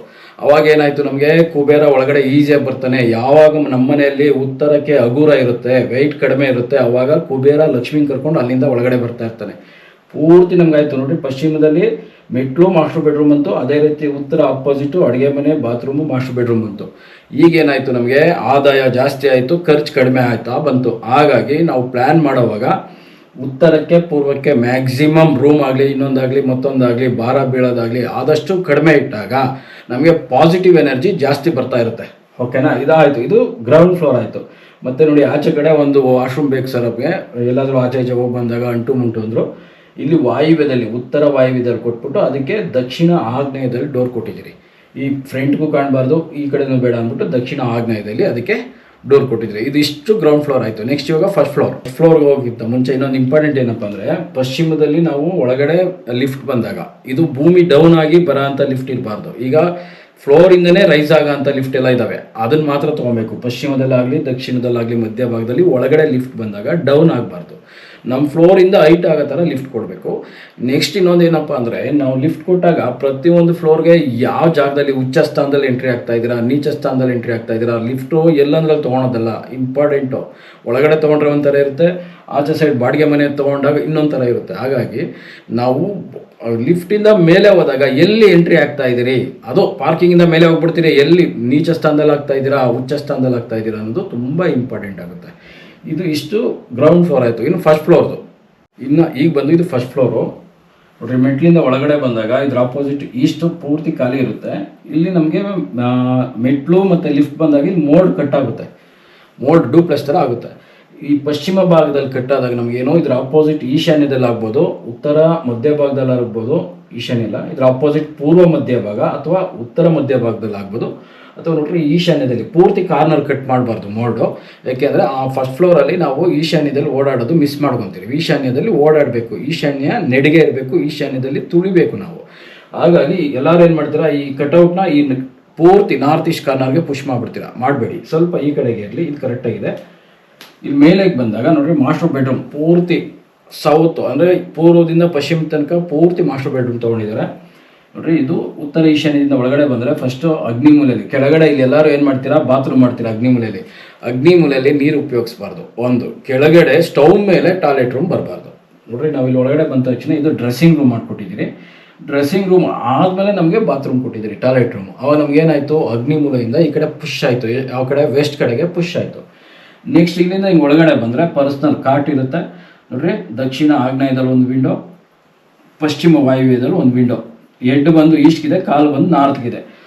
ಅವಾಗ ಏನಾಯಿತು, ನಮಗೆ ಕುಬೇರ ಒಳಗಡೆ ಈಸಿಯಾಗಿ ಬರ್ತಾನೆ. ಯಾವಾಗ ನಮ್ಮ ಮನೆಯಲ್ಲಿ ಉತ್ತರಕ್ಕೆ ಹಗುರ ಇರುತ್ತೆ, ವೆಯ್ಟ್ ಕಡಿಮೆ ಇರುತ್ತೆ, ಅವಾಗ ಕುಬೇರ ಲಕ್ಷ್ಮೀ ಕರ್ಕೊಂಡು ಅಲ್ಲಿಂದ ಒಳಗಡೆ ಬರ್ತಾ ಇರ್ತಾನೆ. ಪೂರ್ತಿ ನಮ್ಗಾಯ್ತು ನೋಡ್ರಿ. ಪಶ್ಚಿಮದಲ್ಲಿ ಮೆಟ್ಲು ಮಾಸ್ಟರ್ ಬೆಡ್ರೂಮ್ ಬಂತು, ಅದೇ ರೀತಿ ಉತ್ತರ ಅಪೋಸಿಟು ಅಡುಗೆ ಮನೆ ಬಾತ್ರೂಮು ಮಾಸ್ಟರ್ ಬೆಡ್ರೂಮ್ ಬಂತು. ಈಗೇನಾಯಿತು, ನಮಗೆ ಆದಾಯ ಜಾಸ್ತಿ ಆಯಿತು, ಖರ್ಚು ಕಡಿಮೆ ಆಯ್ತಾ ಬಂತು. ಹಾಗಾಗಿ ನಾವು ಪ್ಲ್ಯಾನ್ ಮಾಡೋವಾಗ ಉತ್ತರಕ್ಕೆ ಪೂರ್ವಕ್ಕೆ ಮ್ಯಾಕ್ಸಿಮಮ್ ರೂಮ್ ಆಗಲಿ, ಇನ್ನೊಂದಾಗಲಿ, ಮತ್ತೊಂದಾಗಲಿ, ಭಾರ ಬೀಳೋದಾಗಲಿ ಆದಷ್ಟು ಕಡಿಮೆ ಇಟ್ಟಾಗ ನಮಗೆ ಪಾಸಿಟಿವ್ ಎನರ್ಜಿ ಜಾಸ್ತಿ ಬರ್ತಾ ಇರುತ್ತೆ. ಓಕೆನಾ? ಇದಾಯಿತು, ಇದು ಗ್ರೌಂಡ್ ಫ್ಲೋರ್ ಆಯಿತು. ಮತ್ತು ನೋಡಿ, ಆಚೆ ಕಡೆ ಒಂದು ವಾಶ್ರೂಮ್ ಬೇಕು ಸರಪ್ಗೆ. ಎಲ್ಲಾದರೂ ಆಚೆ ಈಚೆ ಹೋಗಿ ಬಂದಾಗ ಅಂಟು ಮುಂಟು ಅಂದರು. ಇಲ್ಲಿ ವಾಯುವ್ಯದಲ್ಲಿ, ಉತ್ತರ ವಾಯುವ್ಯದಲ್ಲಿ ಕೊಟ್ಬಿಟ್ಟು ಅದಕ್ಕೆ ದಕ್ಷಿಣ ಆಗ್ನೇಯದಲ್ಲಿ ಡೋರ್ ಕೊಟ್ಟಿದ್ದೀರಿ. ಈ ಫ್ರಂಟ್ಗೂ ಕಾಣಬಾರ್ದು, ಈ ಕಡೆನೂ ಬೇಡ ಅಂದ್ಬಿಟ್ಟು ದಕ್ಷಿಣ ಆಗ್ನೇಯದಲ್ಲಿ ಅದಕ್ಕೆ ಡೋರ್ ಕೊಟ್ಟಿದ್ರಿ. ಇದು ಇಷ್ಟು ಗ್ರೌಂಡ್ ಫ್ಲೋರ್ ಆಯಿತು. ನೆಕ್ಸ್ಟ್ ಇವಾಗ ಫಸ್ಟ್ ಫ್ಲೋರ್ಗೆ ಹೋಗಿದ್ದ ಮುಂಚೆ ಇನ್ನೊಂದು ಇಂಪಾರ್ಟೆಂಟ್ ಏನಪ್ಪ ಅಂದರೆ, ಪಶ್ಚಿಮದಲ್ಲಿ ನಾವು ಒಳಗಡೆ ಲಿಫ್ಟ್ ಬಂದಾಗ ಇದು ಭೂಮಿ ಡೌನ್ ಆಗಿ ಬರೋ ಅಂಥ ಲಿಫ್ಟ್ ಇರಬಾರ್ದು. ಈಗ ಫ್ಲೋರಿಂದನೇ ರೈಸ್ ಆಗೋ ಅಂಥ ಲಿಫ್ಟ್ ಎಲ್ಲ ಇದ್ದಾವೆ, ಅದನ್ನು ಮಾತ್ರ ತೊಗೊಬೇಕು. ಪಶ್ಚಿಮದಲ್ಲಾಗಲಿ ದಕ್ಷಿಣದಲ್ಲಾಗಲಿ ಮಧ್ಯಭಾಗದಲ್ಲಿ ಒಳಗಡೆ ಲಿಫ್ಟ್ ಬಂದಾಗ ಡೌನ್ ಆಗಬಾರ್ದು. ನಮ್ಮ ಫ್ಲೋರಿಂದ ಹೈಟ್ ಆಗೋ ಥರ ಲಿಫ್ಟ್ ಕೊಡಬೇಕು. ನೆಕ್ಸ್ಟ್ ಇನ್ನೊಂದು ಏನಪ್ಪ ಅಂದರೆ, ನಾವು ಲಿಫ್ಟ್ ಕೊಟ್ಟಾಗ ಪ್ರತಿಯೊಂದು ಫ್ಲೋರ್ಗೆ ಯಾವ ಜಾಗದಲ್ಲಿ ಉಚ್ಚ ಸ್ಥಾನದಲ್ಲಿ ಎಂಟ್ರಿ ಆಗ್ತಾ ಇದ್ದೀರಾ, ನೀಚ ಸ್ಥಾನದಲ್ಲಿ ಎಂಟ್ರಿ ಆಗ್ತಾ ಇದ್ದೀರಾ, ಲಿಫ್ಟು ಎಲ್ಲಂದ್ರಲ್ಲಿ ತೊಗೊಳೋದಲ್ಲ, ಇಂಪಾರ್ಟೆಂಟು. ಒಳಗಡೆ ತೊಗೊಂಡ್ರೆ ಒಂಥರ ಇರುತ್ತೆ, ಆಚೆ ಸೈಡ್ ಬಾಡಿಗೆ ಮನೆ ತೊಗೊಂಡಾಗ ಇನ್ನೊಂದು ಥರ ಇರುತ್ತೆ. ಹಾಗಾಗಿ ನಾವು ಲಿಫ್ಟಿಂದ ಮೇಲೆ ಹೋದಾಗ ಎಲ್ಲಿ ಎಂಟ್ರಿ ಆಗ್ತಾ ಇದ್ದೀರಿ, ಅದು ಪಾರ್ಕಿಂಗಿಂದ ಮೇಲೆ ಹೋಗ್ಬಿಡ್ತೀರಿ, ಎಲ್ಲಿ ನೀಚ ಸ್ಥಾನದಲ್ಲಿ ಆಗ್ತಾ ಇದ್ದೀರಾ, ಉಚ್ಚ ಸ್ಥಾನದಲ್ಲಿ ಆಗ್ತಾ ಇದ್ದೀರಾ ಅನ್ನೋದು ತುಂಬ ಇಂಪಾರ್ಟೆಂಟ್ ಆಗುತ್ತೆ. ಇದು ಇಷ್ಟು ಗ್ರೌಂಡ್ ಫ್ಲೋರ್ ಆಯಿತು. ಇನ್ನು ಫಸ್ಟ್ ಫ್ಲೋರ್ದು, ಇನ್ನು ಈಗ ಬಂದು ಇದು ಫಸ್ಟ್ ಫ್ಲೋರು ನೋಡ್ರಿ. ಮೆಟ್ಲಿಂದ ಒಳಗಡೆ ಬಂದಾಗ ಇದ್ರ ಆಪೋಸಿಟ್ ಈಸ್ಟ್ ಪೂರ್ತಿ ಖಾಲಿ ಇರುತ್ತೆ. ಇಲ್ಲಿ ನಮಗೆ ಮೆಟ್ಲು ಮತ್ತು ಲಿಫ್ಟ್ ಬಂದಾಗ ಇಲ್ಲಿ ಮೋಡ್ ಕಟ್ ಆಗುತ್ತೆ, ಮೋಡ್ ಡೂಪ್ಲೆಕ್ಸ್ ಥರ ಆಗುತ್ತೆ. ಈ ಪಶ್ಚಿಮ ಭಾಗದಲ್ಲಿ ಕಟ್ಟಾದಾಗ ನಮಗೇನೋ ಇದ್ರ ಆಪೋಸಿಟ್ ಈಶಾನ್ಯದಲ್ಲಿ ಆಗ್ಬೋದು, ಉತ್ತರ ಮಧ್ಯಭಾಗದಲ್ಲಿ ಆಗ್ಬೋದು, ಈಶಾನ್ಯ ಇಲ್ಲ, ಇದ್ರ ಆಪೋಸಿಟ್ ಪೂರ್ವ ಮಧ್ಯಭಾಗ ಅಥವಾ ಉತ್ತರ ಮಧ್ಯಭಾಗದಲ್ಲಿ ಆಗ್ಬೋದು, ಅಥವಾ ನೋಡ್ರಿ ಈಶಾನ್ಯದಲ್ಲಿ ಪೂರ್ತಿ ಕಾರ್ನರ್ ಕಟ್ ಮಾಡಬಾರ್ದು ಮೋಲ್ಡು. ಯಾಕೆಂದರೆ ಆ ಫಸ್ಟ್ ಫ್ಲೋರಲ್ಲಿ ನಾವು ಈಶಾನ್ಯದಲ್ಲಿ ಓಡಾಡೋದು ಮಿಸ್ ಮಾಡ್ಕೊತೀವಿ. ಈಶಾನ್ಯದಲ್ಲಿ ಓಡಾಡಬೇಕು, ಈಶಾನ್ಯ ನೆಡಿಗೆ ಇರಬೇಕು, ಈಶಾನ್ಯದಲ್ಲಿ ತುಳಿಬೇಕು ನಾವು. ಹಾಗಾಗಿ ಎಲ್ಲರೂ ಏನು ಮಾಡ್ತೀರಾ, ಈ ಕಟೌಟ್ನ ಈ ಪೂರ್ತಿ ನಾರ್ತ್ ಈಸ್ಟ್ ಕಾರ್ನರ್ಗೆ ಪುಷ್ ಮಾಡಿಬಿಡ್ತೀರಾ. ಮಾಡಬೇಡಿ, ಸ್ವಲ್ಪ ಈ ಕಡೆಗೆ ಇರಲಿ, ಇದು ಕರೆಕ್ಟಾಗಿದೆ. ಇಲ್ಲಿ ಮೇಲೆಗೆ ಬಂದಾಗ ನೋಡ್ರಿ, ಮಾಸ್ಟರ್ ಬೆಡ್ರೂಮ್ ಪೂರ್ತಿ ಸೌತ್ ಅಂದರೆ ಪೂರ್ವದಿಂದ ಪಶ್ಚಿಮ ತನಕ ಪೂರ್ತಿ ಮಾಸ್ಟರ್ ಬೆಡ್ರೂಮ್ ತೊಗೊಂಡಿದ್ದಾರೆ ನೋಡ್ರಿ. ಇದು ಉತ್ತರ ಈಶಾನ್ಯದಿಂದ ಒಳಗಡೆ ಬಂದರೆ ಫಸ್ಟು ಅಗ್ನಿಮೂಲೆಯಲ್ಲಿ ಕೆಳಗಡೆ ಇಲ್ಲಿ ಎಲ್ಲರೂ ಏನು ಮಾಡ್ತೀರಾ, ಬಾತ್ರೂಮ್ ಮಾಡ್ತೀರಾ. ಅಗ್ನಿಮೂಲೆಯಲ್ಲಿ ನೀರು ಉಪಯೋಗಿಸ್ಬಾರ್ದು. ಒಂದು ಕೆಳಗಡೆ ಸ್ಟವ್ ಮೇಲೆ ಟಾಯ್ಲೆಟ್ ರೂಮ್ ಬರಬಾರ್ದು ನೋಡ್ರಿ. ನಾವು ಇಲ್ಲಿ ಒಳಗಡೆ ಬಂದ ತಕ್ಷಣ ಇದು ಡ್ರೆಸ್ಸಿಂಗ್ ರೂಮ್ ಮಾಡಿಕೊಟ್ಟಿದ್ದೀರಿ. ಡ್ರೆಸ್ಸಿಂಗ್ ರೂಮ್ ಆದಮೇಲೆ ನಮಗೆ ಬಾತ್ರೂಮ್ ಕೊಟ್ಟಿದ್ದೀರಿ, ಟಾಯ್ಲೆಟ್ ರೂಮ್. ಅವಾಗ ನಮಗೇನಾಯಿತು, ಅಗ್ನಿಮೂಲೆಯಿಂದ ಈ ಕಡೆ ಪುಷ್ ಆಯಿತು, ಯಾವ ಕಡೆ ವೆಸ್ಟ್ ಕಡೆಗೆ ಪುಷ್ ಆಯಿತು. ನೆಕ್ಸ್ಟ್ ಇಲ್ಲಿಂದ ಹಿಂಗೆ ಒಳಗಡೆ ಬಂದರೆ ಪರ್ಸ್ನಲ್ ಕಾಟ್ ಇರುತ್ತೆ ನೋಡ್ರಿ. ದಕ್ಷಿಣ ಆಗ್ನೇಯದಲ್ಲಿ ಒಂದು ವಿಂಡೋ, ಪಶ್ಚಿಮ ವಾಯುವ್ಯದಲ್ಲಿ ಒಂದು ವಿಂಡೋ. ಹೆಡ್ ಬಂದು ಈಸ್ಟ್ಗಿದೆ, ಕಾಲು ಬಂದು ನಾರ್ತ್ಗಿದೆ.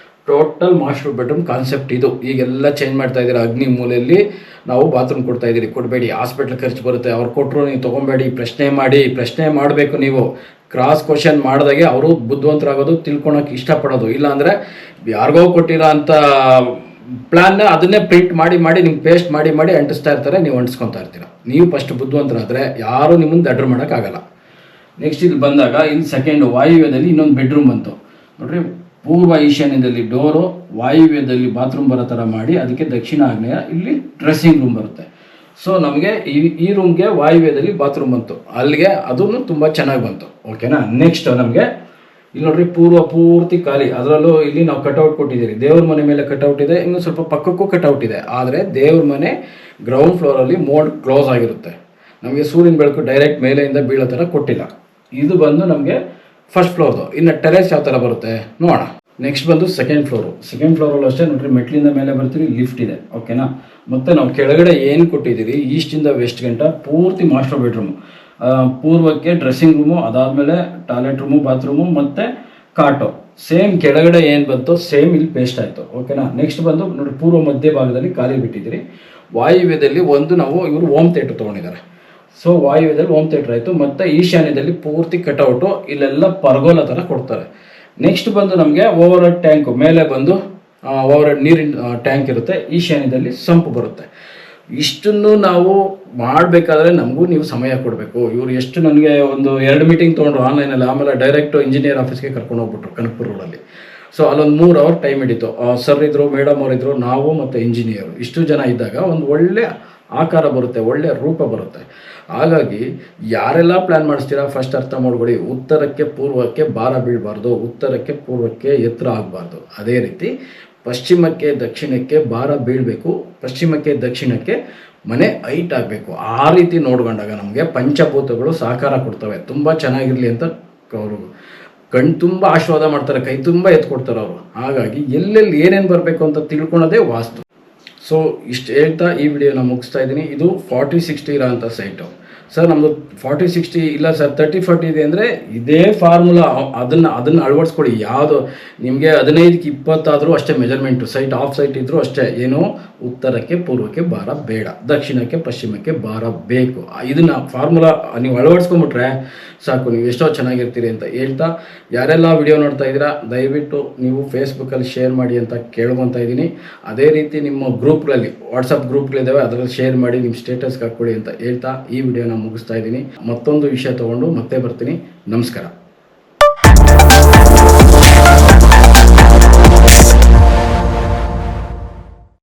ಟೋಟಲ್ ಮಾಸ್ಟರ್ ಬೆಡ್ರೂಮ್ ಕಾನ್ಸೆಪ್ಟ್ ಇದು. ಈಗೆಲ್ಲ ಚೇಂಜ್ ಮಾಡ್ತಾ ಇದ್ದೀರಾ. ಅಗ್ನಿ ಮೂಲೆಯಲ್ಲಿ ನಾವು ಬಾತ್ರೂಮ್ ಕೊಡ್ತಾ ಇದ್ದೀರಿ. ಕೊಡಬೇಡಿ, ಹಾಸ್ಪಿಟ್ಲ್ ಖರ್ಚು ಬರುತ್ತೆ. ಅವ್ರು ಕೊಟ್ಟರು ನೀವು ತೊಗೊಬೇಡಿ, ಪ್ರಶ್ನೆ ಮಾಡಬೇಕು. ನೀವು ಕ್ರಾಸ್ ಕ್ವಶನ್ ಮಾಡಿದಾಗೆ ಅವರು ಬುದ್ಧಿವಂತರಾಗೋದು, ತಿಳ್ಕೊಳಕ್ಕೆ ಇಷ್ಟಪಡೋದು. ಇಲ್ಲಾಂದರೆ ಯಾರಿಗೋ ಕೊಟ್ಟಿರೋ ಅಂಥ ಪ್ಲ್ಯಾನ್ನ ಅದನ್ನೇ ಪ್ರಿಂಟ್ ಮಾಡಿ ನಿಮ್ಗೆ ಪೇಸ್ಟ್ ಮಾಡಿ ಅಂಟಿಸ್ತಾ ಇರ್ತಾರೆ, ನೀವು ಅಂಟಿಸ್ಕೊತಾ ಇರ್ತೀರ. ನೀವು ಫಸ್ಟ್ ಬುದ್ಧಿವಂತರಾದರೆ ಯಾರೂ ನಿಮ್ಮನ್ನು ದಡ್ರು ಮಾಡೋಕ್ಕಾಗಲ್ಲ. ನೆಕ್ಸ್ಟ್ ಇಲ್ಲಿ ಬಂದಾಗ ಇಲ್ಲಿ ಸೆಕೆಂಡ್ ವಾಯುವ್ಯದಲ್ಲಿ ಇನ್ನೊಂದು ಬೆಡ್ರೂಮ್ ಬಂತು ನೋಡ್ರಿ. ಪೂರ್ವ ಈಶಾನ್ಯದಲ್ಲಿ ಡೋರು, ವಾಯುವ್ಯದಲ್ಲಿ ಬಾತ್ರೂಮ್ ಬರೋ ಥರ ಮಾಡಿ ಅದಕ್ಕೆ ದಕ್ಷಿಣ ಆಗ್ನೇಯ ಇಲ್ಲಿ ಡ್ರೆಸ್ಸಿಂಗ್ ರೂಮ್ ಬರುತ್ತೆ. ಸೊ ನಮಗೆ ಈ ರೂಮ್ಗೆ ವಾಯುವ್ಯದಲ್ಲಿ ಬಾತ್ರೂಮ್ ಬಂತು, ಅಲ್ಲಿಗೆ ಅದನ್ನು ತುಂಬ ಚೆನ್ನಾಗಿ ಬಂತು. ಓಕೆನಾ. ನೆಕ್ಸ್ಟ್ ನಮಗೆ ಇಲ್ಲಿ ನೋಡ್ರಿ ಪೂರ್ವ ಪೂರ್ತಿ ಖಾಲಿ, ಅದರಲ್ಲೂ ಇಲ್ಲಿ ನಾವು ಕಟ್ಔಟ್ ಕೊಟ್ಟಿದ್ದೀರಿ. ದೇವ್ರ ಮನೆ ಮೇಲೆ ಕಟ್ಔಟ್ ಇದೆ, ಇನ್ನು ಸ್ವಲ್ಪ ಪಕ್ಕಕ್ಕೂ ಕಟ್ಔಟ್ ಇದೆ. ಆದರೆ ದೇವ್ರ ಮನೆ ಗ್ರೌಂಡ್ ಫ್ಲೋರಲ್ಲಿ ಮೋಡ್ ಕ್ಲೋಸ್ ಆಗಿರುತ್ತೆ. ನಮಗೆ ಸೂರ್ಯನ ಬೆಳಕು ಡೈರೆಕ್ಟ್ ಮೇಲೆಯಿಂದ ಬೀಳೋ ಥರ ಕೊಟ್ಟಿಲ್ಲ. ಇದು ಬಂದು ನಮಗೆ ಫಸ್ಟ್ ಫ್ಲೋರ್ದು. ಇನ್ನು ಟೆರೇಸ್ ಯಾವ ಥರ ಬರುತ್ತೆ ನೋಡೋಣ. ನೆಕ್ಸ್ಟ್ ಬಂದು ಸೆಕೆಂಡ್ ಫ್ಲೋರಲ್ಲೂ ಅಷ್ಟೇ ನೋಡ್ರಿ, ಮೆಟ್ಲಿಂದ ಮೇಲೆ ಬರ್ತೀರಿ, ಲಿಫ್ಟ್ ಇದೆ. ಓಕೆನಾ. ಮತ್ತು ನಾವು ಕೆಳಗಡೆ ಏನು ಕೊಟ್ಟಿದ್ದೀರಿ ಈಸ್ಟಿಂದ ವೆಸ್ಟ್ ಗಂಟ ಪೂರ್ತಿ ಮಾಸ್ಟರ್ ಬೆಡ್ರೂಮು, ಪೂರ್ವಕ್ಕೆ ಡ್ರೆಸ್ಸಿಂಗ್ ರೂಮು, ಅದಾದಮೇಲೆ ಟಾಯ್ಲೆಟ್ ರೂಮು, ಬಾತ್ರೂಮು ಮತ್ತು ಕಾಟು. ಸೇಮ್ ಕೆಳಗಡೆ ಏನು ಬಂತು ಸೇಮ್ ಇಲ್ಲಿ ಪೇಸ್ಟ್ ಆಯಿತು. ಓಕೆನಾ. ನೆಕ್ಸ್ಟ್ ಬಂದು ನೋಡಿ, ಪೂರ್ವ ಮಧ್ಯ ಭಾಗದಲ್ಲಿ ಖಾಲಿ ಬಿಟ್ಟಿದ್ದೀರಿ. ವಾಯುವ್ಯದಲ್ಲಿ ಒಂದು ನಾವು ಇವರು ಹೋಮ್ ಥಿಯೇಟರ್ ತೊಗೊಂಡಿದ್ದಾರೆ. ಸೊ ವಾಯುವ್ಯದಲ್ಲಿ ಹೋಮ್ ಥಿಯೇಟರ್ ಆಯಿತು. ಮತ್ತು ಈಶಾನ್ಯದಲ್ಲಿ ಪೂರ್ತಿ ಕಟ್ಔಟು, ಇಲ್ಲೆಲ್ಲ ಪರ್ಗೋಲ ಥರ ಕೊಡ್ತಾರೆ. ನೆಕ್ಸ್ಟ್ ಬಂದು ನಮಗೆ ಓವರ್ ಹೆಡ್ ಟ್ಯಾಂಕು, ಮೇಲೆ ಬಂದು ಓವರ್ ಹೆಡ್ ನೀರಿನ ಟ್ಯಾಂಕ್ ಇರುತ್ತೆ. ಈಶಾನ್ಯದಲ್ಲಿ ಸಂಪು ಬರುತ್ತೆ. ಇಷ್ಟನ್ನು ನಾವು ಮಾಡಬೇಕಾದ್ರೆ ನಮಗೂ ನೀವು ಸಮಯ ಕೊಡಬೇಕು. ಇವರು ಎಷ್ಟು ನನಗೆ ಒಂದು 2 ಮೀಟಿಂಗ್ ತೊಗೊಂಡ್ರು ಆನ್ಲೈನಲ್ಲಿ, ಆಮೇಲೆ ಡೈರೆಕ್ಟು ಇಂಜಿನಿಯರ್ ಆಫೀಸ್ಗೆ ಕರ್ಕೊಂಡು ಹೋಗ್ಬಿಟ್ರು ಕನಕಪುರ ರೋಡಲ್ಲಿ. ಸೊ ಅಲ್ಲೊಂದು 3 ಅವರ್ ಟೈಮ್ ಹಿಡಿತು. ಸರ್ ಇದ್ದರು, ಮೇಡಮ್ ಅವರಿದ್ದರು, ನಾವು ಮತ್ತು ಇಂಜಿನಿಯರು ಇಷ್ಟು ಜನ ಇದ್ದಾಗ ಒಂದು ಒಳ್ಳೆ ಆಕಾರ ಬರುತ್ತೆ, ಒಳ್ಳೆಯ ರೂಪ ಬರುತ್ತೆ. ಹಾಗಾಗಿ ಯಾರೆಲ್ಲ ಪ್ಲ್ಯಾನ್ ಮಾಡಿಸ್ತೀರಾ ಫಸ್ಟ್ ಅರ್ಥ ಮಾಡ್ಕೊಳ್ಳಿ. ಉತ್ತರಕ್ಕೆ ಪೂರ್ವಕ್ಕೆ ಭಾರ ಬೀಳಬಾರ್ದು, ಉತ್ತರಕ್ಕೆ ಪೂರ್ವಕ್ಕೆ ಎತ್ತರ ಆಗಬಾರ್ದು. ಅದೇ ರೀತಿ ಪಶ್ಚಿಮಕ್ಕೆ ದಕ್ಷಿಣಕ್ಕೆ ಭಾರ ಬೀಳಬೇಕು, ಪಶ್ಚಿಮಕ್ಕೆ ದಕ್ಷಿಣಕ್ಕೆ ಮನೆ ಹೈಟ್ ಆಗಬೇಕು. ಆ ರೀತಿ ನೋಡ್ಕೊಂಡಾಗ ನಮಗೆ ಪಂಚಭೂತಗಳು ಸಹಕಾರ ಕೊಡ್ತವೆ. ತುಂಬ ಚೆನ್ನಾಗಿರಲಿ ಅಂತ ಅವರು ಕಣ್ ತುಂಬ ಆಶೀರ್ವಾದ ಮಾಡ್ತಾರೆ, ಕೈ ತುಂಬ ಎತ್ಕೊಡ್ತಾರೆ ಅವರು. ಹಾಗಾಗಿ ಎಲ್ಲೆಲ್ಲಿ ಏನೇನು ಬರಬೇಕು ಅಂತ ತಿಳ್ಕೊಳೋದೇ ವಾಸ್ತು. ಸೊ ಇಷ್ಟು ಹೇಳ್ತಾ ಈ ವಿಡಿಯೋನ ಮುಗಿಸ್ತಾ ಇದ್ದೀನಿ. ಇದು 40-60 ಇರೋ ಅಂಥ ಸೈಟು. ಸರ್ ನಮ್ಮದು 40-60 ಇಲ್ಲ ಸರ್ 30-40 ಇದೆ ಅಂದರೆ ಇದೇ ಫಾರ್ಮುಲಾ, ಅದನ್ನು ಅಳವಡಿಸ್ಕೊಳ್ಳಿ. ಯಾವುದು ನಿಮಗೆ 15ಕ್ಕೆ 20 ಆದರೂ ಅಷ್ಟೇ ಮೆಜರ್ಮೆಂಟು. ಸೈಟ್ ಆಫ್ ಸೈಟ್ ಇದ್ದರೂ ಅಷ್ಟೇ. ಏನು, ಉತ್ತರಕ್ಕೆ ಪೂರ್ವಕ್ಕೆ ಭಾರ ಬೇಡ, ದಕ್ಷಿಣಕ್ಕೆ ಪಶ್ಚಿಮಕ್ಕೆ ಭಾರ ಬೇಕು. ಇದನ್ನು ಫಾರ್ಮುಲಾ ನೀವು ಅಳವಡಿಸ್ಕೊಂಬಿಟ್ರೆ ಸಾಕು, ನೀವು ಎಷ್ಟೋ ಚೆನ್ನಾಗಿರ್ತೀರಿ ಅಂತ ಹೇಳ್ತಾ, ಯಾರೆಲ್ಲ ವಿಡಿಯೋ ನೋಡ್ತಾ ಇದ್ದೀರಾ ದಯವಿಟ್ಟು ನೀವು ಫೇಸ್ಬುಕ್ಕಲ್ಲಿ ಶೇರ್ ಮಾಡಿ ಅಂತ ಕೇಳ್ಕೊತಾ ಇದ್ದೀನಿ. ಅದೇ ರೀತಿ ನಿಮ್ಮ ಗ್ರೂಪ್ಗಳಲ್ಲಿ, ವಾಟ್ಸಪ್ ಗ್ರೂಪ್ಗಳಿದ್ದಾವೆ, ಅದರಲ್ಲಿ ಶೇರ್ ಮಾಡಿ ನಿಮ್ಮ ಸ್ಟೇಟಸ್ಗೆ ಹಾಕ್ಕೊಳ್ಳಿ ಅಂತ ಹೇಳ್ತಾ ಈ ವಿಡಿಯೋನ ಮುಗಿಸ್ತಾ ಇದ್ದೀನಿ. ಮತ್ತೊಂದು ವಿಷಯ ತೊಗೊಂಡು ಮತ್ತೆ ಬರ್ತೀನಿ. ನಮಸ್ಕಾರ.